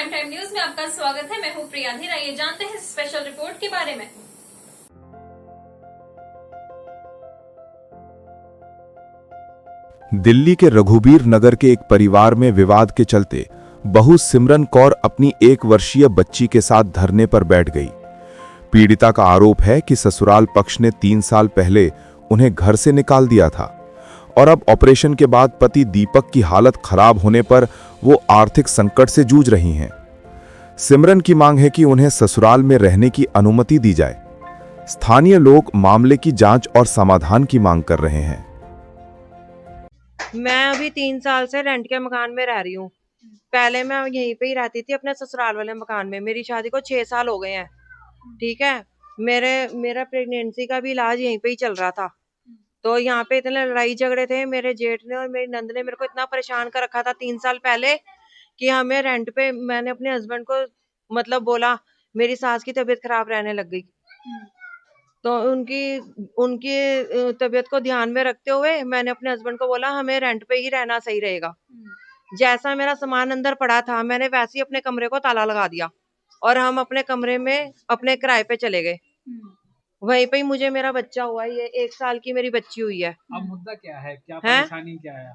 Prime time news में आपका स्वागत है। मैं हूं प्रिया धीरा। ये जानते हैं स्पेशल रिपोर्ट के बारे में। दिल्ली के रघुबीर नगर के एक परिवार में विवाद के चलते बहू सिमरन कौर अपनी 1 वर्षीय बच्ची के साथ धरने पर बैठ गई। पीड़िता का आरोप है कि ससुराल पक्ष ने 3 साल पहले उन्हें घर से निकाल दिया था और अब ऑपरेशन के बाद पति दीपक की हालत खराब होने पर वो आर्थिक संकट से जूझ रही हैं। सिमरन की मांग है कि उन्हें ससुराल में रहने की अनुमति दी जाए। स्थानीय लोग मामले की जांच और समाधान की मांग कर रहे हैं। मैं अभी 3 साल से रेंट के मकान में रह रही हूँ। पहले मैं यहीं पे ही रहती थी अपने ससुराल वाले मकान में। मेरी शादी को 6 साल हो गए हैं। ठीक है, मेरा प्रेगनेंसी का भी इलाज यहीं पे ही चल रहा था। तो यहाँ पे इतने लड़ाई झगड़े थे। मेरे जेठ ने और मेरी नंद ने मेरे को इतना परेशान कर रखा था 3 साल पहले कि हमें रेंट पे, मैंने अपने हस्बैंड को मतलब बोला, मेरी सास की तबीयत खराब रहने लग गई। तो उनकी तबीयत को ध्यान में रखते हुए मैंने अपने हस्बैंड को बोला हमें रेंट पे ही रहना सही रहेगा। जैसा मेरा सामान अंदर पड़ा था मैंने वैसे ही अपने कमरे को ताला लगा दिया और हम अपने कमरे में अपने किराए पे चले गए। वहीं पे ही मुझे मेरा बच्चा हुआ। ये 1 साल की मेरी बच्ची हुई है। अब मुद्दा क्या है, क्या परेशानी क्या है?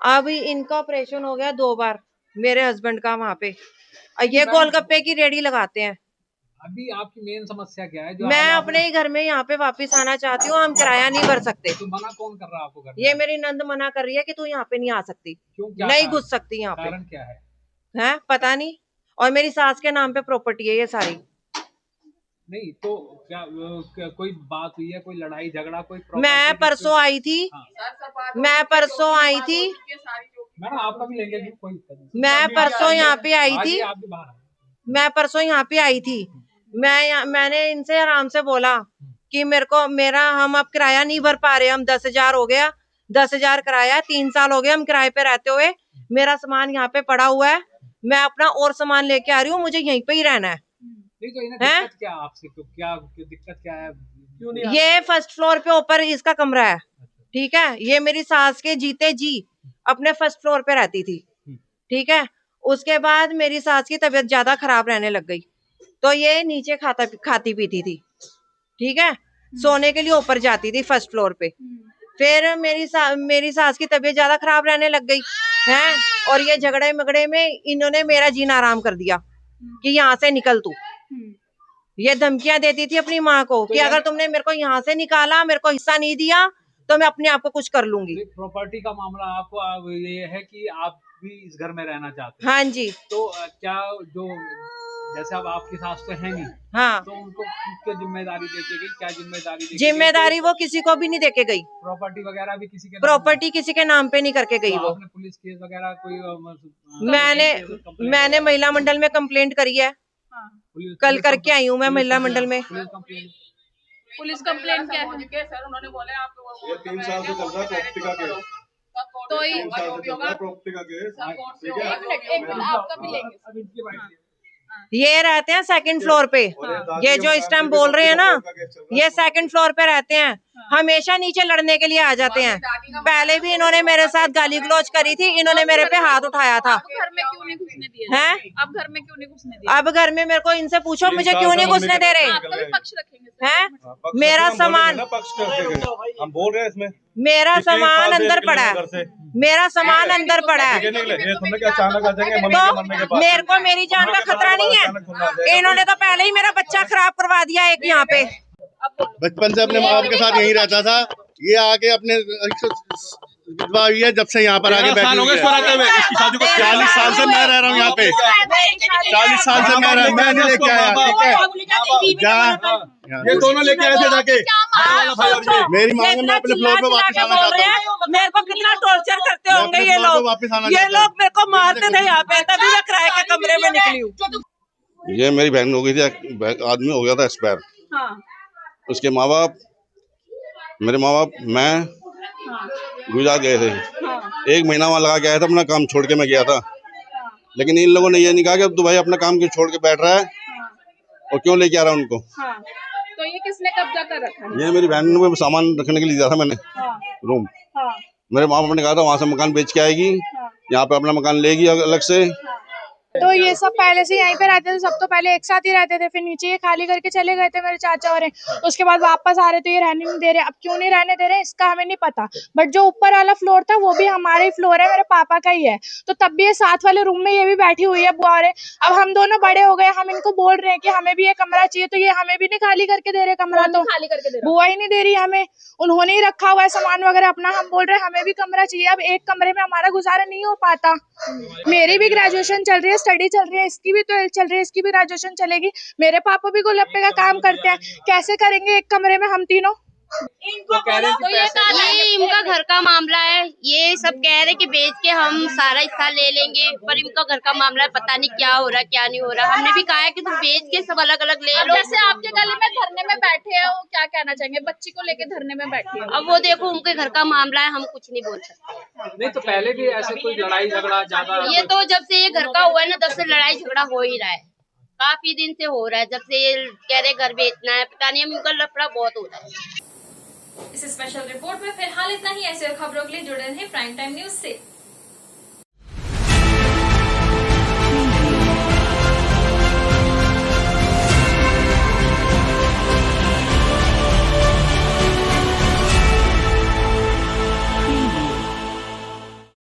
अब इनका ऑपरेशन हो गया 2 बार मेरे हस्बैंड का वहाँ पे। ये गोलगप्पे की रेडी लगाते हैं। अभी आपकी मेन समस्या क्या है? जो मैं अपने ही घर में यहाँ पे वापस आना चाहती हूँ। हम किराया नहीं भर सकते। तो मना कौन कर रहा है आपको? ये मेरी नंद मना कर रही है कि तू यहाँ पे नहीं आ सकती। क्यों? क्या नहीं घुस सकती यहाँ पे। कारण क्या है? हैं पता नहीं। और मेरी सास के नाम पे प्रॉपर्टी है ये सारी। नहीं तो क्या कोई बात हुई है, कोई लड़ाई झगड़ा, कोई मैं परसों आई थी। मैं परसों आई थी। मैडम आपका भी लेंगे कोई। मैं परसों यहाँ पे आई थी। आप भी बाहर। मैं परसों यहाँ पे आई थी। मैंने इनसे आराम से बोला कि हम अब किराया नहीं भर पा रहे। हम 10,000 हो गया, 10,000 किराया, 3 साल हो गए हम किराए पे रहते हुए। मेरा सामान यहाँ पे पड़ा हुआ है। मैं अपना और सामान लेके आ रही हूँ। मुझे यहीं पे ही रहना है। नहीं तो इन्हें दिक्कत क्या आपसे? क्या दिक्कत क्या है? क्यों नहीं? ये फर्स्ट फ्लोर पे ऊपर इसका कमरा है। ठीक है, ये मेरी सास के जीते जी अपने फर्स्ट फ्लोर पे रहती थी। ठीक है, उसके बाद मेरी सास की तबीयत ज्यादा खराब रहने लग गई तो ये नीचे खाती पीती थी। ठीक है, सोने के लिए ऊपर जाती थी फर्स्ट फ्लोर पे। फिर मेरी सास की तबीयत ज्यादा खराब रहने लग गई है और ये झगड़े मगड़े में इन्होंने मेरा जीना आराम कर दिया कि यहाँ से निकल तू। ये धमकियां देती थी अपनी माँ को कि अगर तुमने मेरे को यहाँ से निकाला, मेरे को हिस्सा नहीं दिया तो मैं अपने आप को कुछ कर लूंगी। प्रॉपर्टी का मामला आपको ये है कि आप भी इस घर में रहना चाहते हैं? हाँ जी। तो क्या जो जैसे अब आपकी सास तो है नहीं, हाँ, तो उनको क्या जिम्मेदारी देके गई? क्या जिम्मेदारी देके जिम्मेदारी वो किसी को भी नहीं देके गई। प्रॉपर्टी वगैरह भी किसी के प्रॉपर्टी किसी के नाम पे नहीं करके गई। तो वो आपने पुलिस केस वगैरह कोई मैंने महिला मंडल में कंप्लेंट करी है। कल करके आई हूँ मैं महिला मंडल में। पुलिस कंप्लेंट क्या है? सर उन्होंने बोले आप ये 3 साल से चल रहा है प्रॉपर्टी का केस। तो 3 साल से चल रहा है प्रॉपर्टी का केस। ठीक है, एक मिनट आपका भी लेंगे। ये रहते हैं 2nd फ्लोर पे। ये जो इस टाइम बोल रहे हैं ना, ये 2nd फ्लोर पे रहते हैं। हमेशा नीचे लड़ने के लिए आ जाते हैं। पहले भी इन्होंने मेरे साथ गाली गलौज करी थी। इन्होंने मेरे पे हाथ उठाया था। घर में क्यों नहीं घुसने दिए? हैं? अब घर में क्यों नहीं घुसने दिए? अब घर में मेरे को इनसे पूछो मुझे क्यों नहीं घुसने दे रहे आपका भी पक्ष रखेंगे हैं? मेरा सामान, पक्ष करते हैं हम बोल रहे हैं इसमें। मेरा सामान अंदर पड़ा है। मेरा सामान अंदर पड़ा है। ये तुमने क्या अचानक आ जाएंगे मम्मी के मरने के बाद? मेरे को मेरी जान का खतरा नहीं है। इन्होंने तो पहले ही मेरा बच्चा खराब करवा दिया एक यहाँ पे। बचपन से अपने माँ बाप के साथ यहीं रहता था। ये आके अपने विधवा हुई है जब से यहाँ पर आके बैठी हुई है। 40 साल से मैं रह रहा हूँ यहाँ पे। 40 साल से मैं नहीं लेके आया। ठीक है, जहाँ ये दोनों लेके आए थे जाके। मेरी माँ ने मैं अपने फ्लोर पे वापस आना चाहता हूँ। मेरे को कितना टॉर्चर करते होंगे ये लोग। ये लोग मेरे को मारते थे यहाँ पे, तभी मैं किराए के कमरे में निकली हूँ। ये मेरी बहन हो गई थी, आदमी हो गया था एक्सपायर। उसके माँ बाप, मेरे माँ बाप, मैं गुजरात गए थे। 1 महीना वहाँ लगा के आया था। अपना काम छोड़ के मैं गया था। लेकिन इन लोगों ने ये नहीं कहा कि अब तो भाई अपना काम क्यों छोड़ के बैठ रहा है और क्यों लेके आ रहा है उनको। तो ये किसने कब्जा कर रखा है? ये मेरी बहन ने सामान रखने के लिए दिया था मैंने रूम। मेरे माँ बाप ने कहा था वहाँ से मकान बेच के आएगी, यहाँ पे अपना मकान लेगी अलग से तो ये सब पहले से यहीं पे रहते थे, सब तो पहले एक साथ ही रहते थे, फिर नीचे ये खाली करके चले गए थे मेरे चाचा और उसके बाद वापस आ रहे तो ये रहने नहीं दे रहे। अब क्यों नहीं रहने दे रहे इसका हमें नहीं पता, बट जो ऊपर वाला फ्लोर था वो भी हमारा ही फ्लोर है, मेरे पापा का ही है। तो तब भी ये साथ वाले रूम में ये भी बैठी हुई है बुआ रे। अब हम दोनों बड़े हो गए, हम इनको बोल रहे हैं कि हमें भी ये कमरा चाहिए, तो ये हमें भी नहीं खाली करके दे रहे कमरा, तो खाली करके दे रहा बुआ ही नहीं दे रही हमें, उन्होंने ही रखा हुआ है सामान वगैरह अपना। हम बोल रहे हैं हमें भी कमरा चाहिए, अब एक कमरे में हमारा गुजारा नहीं हो पाता। मेरी भी ग्रेजुएशन चल रही है, स्टडी चल रही है, इसकी भी 12th चल रही है, इसकी भी ग्रेजुएशन चलेगी। मेरे पापा भी गोलगप्पे का काम करते हैं, कैसे करेंगे एक कमरे में हम तीनों? तो कह रहे हैं कि पैसे ये इनका घर का मामला है, ये सब कह रहे कि बेच के हम सारा हिस्सा ले लेंगे, पर इनका घर का मामला है, पता नहीं क्या हो रहा क्या नहीं हो रहा। हमने भी कहा है कि तुम बेच के सब अलग अलग ले लो। जैसे आपके गले में धरने में बैठे हैं, वो क्या कहना चाहेंगे? बच्ची को लेके धरने में बैठे हैं। अब वो देखो उनके घर का मामला है, हम कुछ नहीं बोल सकते। नहीं तो पहले भी ऐसे कोई लड़ाई झगड़ा ज्यादा ये तो जब से ये घर का हुआ है ना, तब से लड़ाई झगड़ा हो ही रहा है, काफी दिन से हो रहा है, जब से ये कह रहे घर बेचना है, पता नहीं, इनका लफड़ा बहुत हो रहा है। इस स्पेशल रिपोर्ट में फिलहाल इतना ही। ऐसे और खबरों के लिए जुड़े रहें प्राइम टाइम न्यूज से।